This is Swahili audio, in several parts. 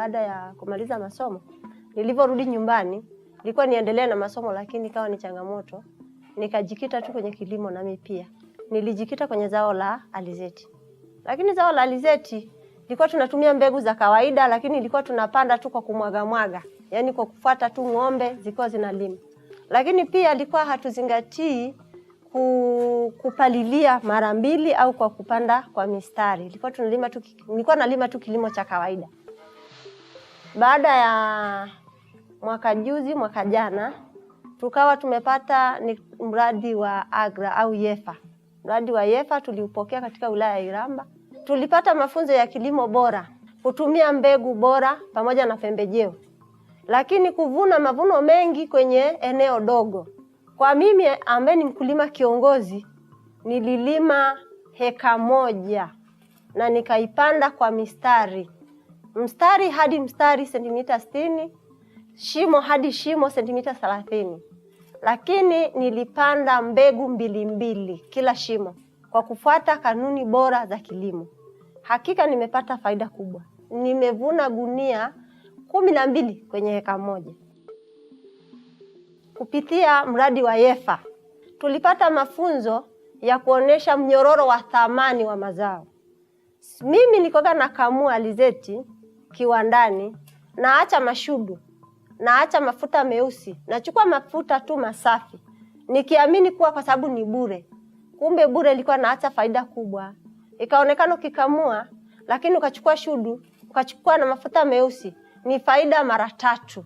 baada ya kumaliza masomo. Nilivorudi nyumbani, nilikuwa niendelee na masomo lakini ikawa ni changamoto. Nikajikita tu kwenye kilimo nami pia. Nilijikita kwenye zao la alizeti. Lakini zao la alizeti ilikuwa tunatumia mbegu za kawaida, lakini ilikuwa tunapanda tu kwa kumwaga. Yaani kwa kufuata tu ng'ombe zilikuwa zinalima. Lakini pia ilikuwa hatuzingatii kupalilia mara mbili au kwa kupanda kwa mistari. Nilikuwa nalima tu kilimo cha kawaida. Baada ya mwaka jana tukawa tumepata mradi wa AGRA au YEFA. Mradi wa YEFA tuliupokea katika wilaya ya Iramba. Tulipata mafunzo ya kilimo bora, kutumia mbegu bora pamoja na pembejeo. Lakini kuvuna mavuno mengi kwenye eneo dogo. Kwa mimi ambaye ni mkulima kiongozi, nililima heka 1 na nikaipanda kwa mistari. Mstari hadi mstari sentimita 60, shimo hadi shimo sentimita 30. Lakini nilipanda mbegu 2 kila shimo kwa kufuata kanuni bora za kilimo. Hakika nimepata faida kubwa. Nimevuna gunia 12 kwenye heka 1. Kupitia mradi wa YEFA, tulipata mafunzo ya kuonesha mnyororo wa thamani wa mazao. Mimi nilikuwa nakamua alizeti kiwandani, naacha mashudu, naacha mafuta meusi, nachukua mafuta tu masafi. Nikiamini kuwa kwa sababu ni bure. Kumbe bure ilikuwa naacha faida kubwa. Ikaonekana ukikamua, lakini ukachukua shudu, ukachukua na mafuta meusi, ni faida mara 3.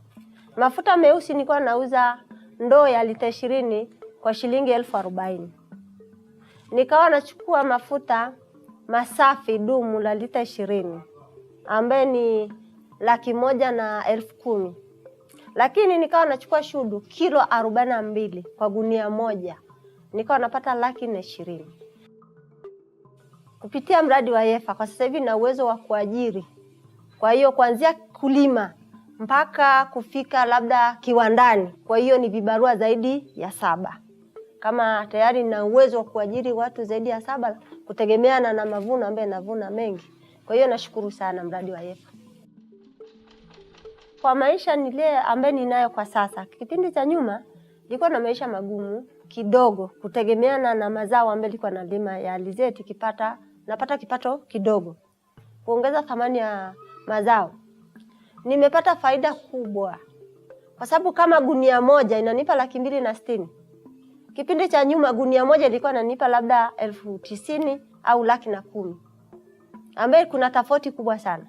Mafuta meusi nilikuwa nauza ndoo ya lita 20 kwa shilingi 40,000. Nikawa nachukua mafuta masafi dumu la lita 20 ambaye ni 110,000. Lakini nikawa nachukua shudu kilo 42 kwa gunia 1. Nikawa napata 120,000. Kupitia mradi wa YEFA kwa sasa hivi na uwezo wa kuajiri. Kwa hiyo kuanzia kulima mpaka kufika labda kiwandani. Kwa hiyo ni vibarua zaidi ya 7. Kama tayari na uwezo wa kuajiri watu zaidi ya 7 kutegemeana na mavuno ambaye navuna mengi. Kwa hiyo nashukuru sana mradi wa YEFA. Kwa maisha nile ambaye ninayo kwa sasa, kipindi cha nyuma nilikuwa na maisha magumu kidogo kutegemeana na mazao ambaye nilikuwa nalima ya alizeti napata kipato kidogo. Kuongeza thamani ya mazao. Nimepata faida kubwa. Kwa sababu kama gunia 1 inanipa 260,000. Kipindi cha nyuma gunia 1 ilikuwa inanipa labda 90,000 au 110,000. Ambaye kuna tofauti kubwa sana.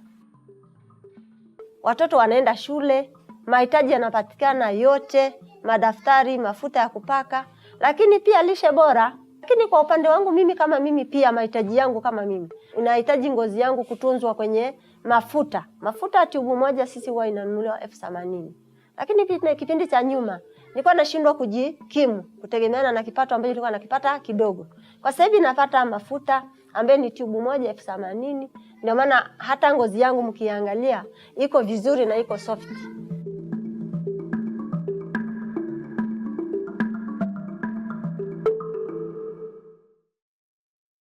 Watoto wanaenda shule, mahitaji yanapatikana yote, madaftari, mafuta ya kupaka, lakini pia lishe bora. Lakini kwa upande wangu mimi kama mimi pia mahitaji yangu kama mimi. Unahitaji ngozi yangu kutunzwa kwenye mafuta. Mafuta tubu 1 sisi huwa inanunuliwa 80,000. Lakini kipindi cha nyuma nilikuwa nashindwa kujikimu kutegemeana na kipato ambacho nilikuwa nakipata kidogo. Kwa sasa hivi napata mafuta ambaye ni tubu 1 80,000. Ndio maana hata ngozi yangu mkiangalia iko vizuri na iko soft.